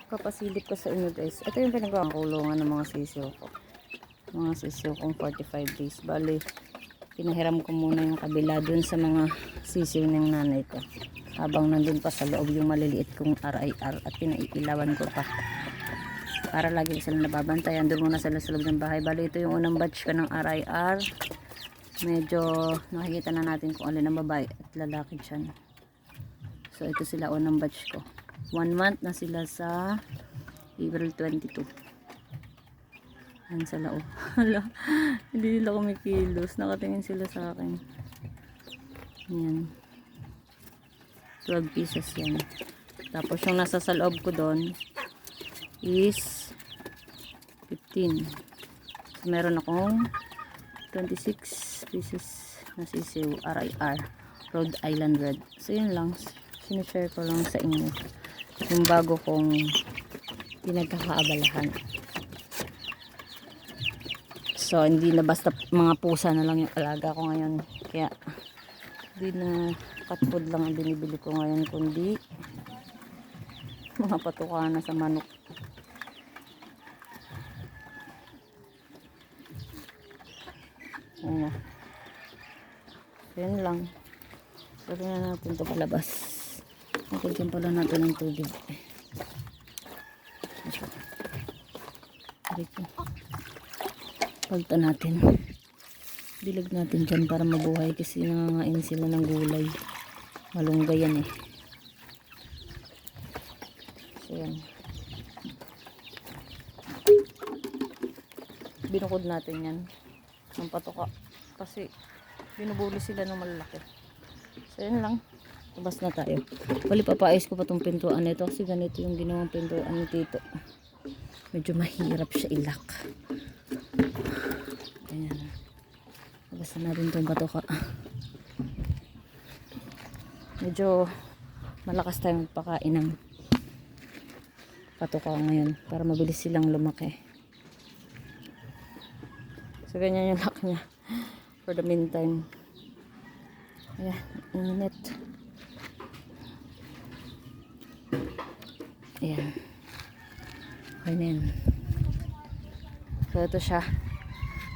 Kapasilip ko sa inyo guys. Ito yung pinagawang kulungan ng mga sisiyo ko. Mga sisiyo kong 45 days. Bali, pinahiram ko muna yung kabila dun sa mga sisiyo ng nanay ko. Habang nandun pa sa loob yung maliliit kong RIR at pinailawan ko pa. Para lagi sila nababantayan. Doon muna sila sa loob ng bahay. Bali, ito yung unang batch ko ng RIR. Medyo nakikita na natin kung alin ang babae at lalaki dyan. So, ito sila unang batch ko. 1 month na sila sa April 22. Yan sa loob. Hindi nila kumikilos. Nakatingin sila sa akin. Yan. 12 pieces yan. Tapos yung nasa sa loob ko doon is 15. So, meron akong 26 pieces na sisiw RIR. Rhode Island Red. So yun lang. Sinishare ko lang sa inyo. Yung bago kong pinagkakaabalahan. So, hindi na basta mga pusa na lang yung alaga ko ngayon. Kaya, hindi na cat food lang ang binibili ko ngayon, kundi mga patuka na sa manok. Ayan na. So, yun lang. Pwede na natin ito palabas. Nakagyan pala natin ng tubig. Dito. Palta natin. Dilag natin dyan para mabuhay kasi nangangain sila ng gulay. Malunggay yan eh. So yan. Binukod natin yan. Ng patuka. Kasi binubuli sila ng malalaki. So yan lang. Labas na tayo. Bali papaayos ko pa itong pintuan nito kasi ganito yung ginawang pintuan ni Tito. Medyo mahirap siya ilak. Ayan. Labas na natin itong patuka. Medyo malakas tayong magpakain ng patuka ngayon para mabilis silang lumaki. So ganyan yung lock niya for the meantime. Ayan, init. Ayan. Okay na yan. So ito siya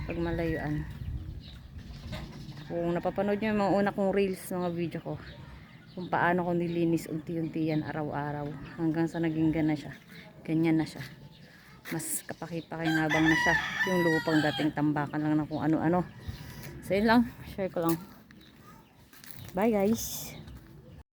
pag malayuan. Kung napapanood nyo yung mga una kong reels, mga video ko, kung paano ko nilinis unti-unti yan araw-araw hanggang sa naging gana siya. Ganyan na siya. Mas kapaki-pakinabang na siya. Yung lupang dating tambakan lang na kung ano-ano. So yun lang, share ko lang. Bye guys.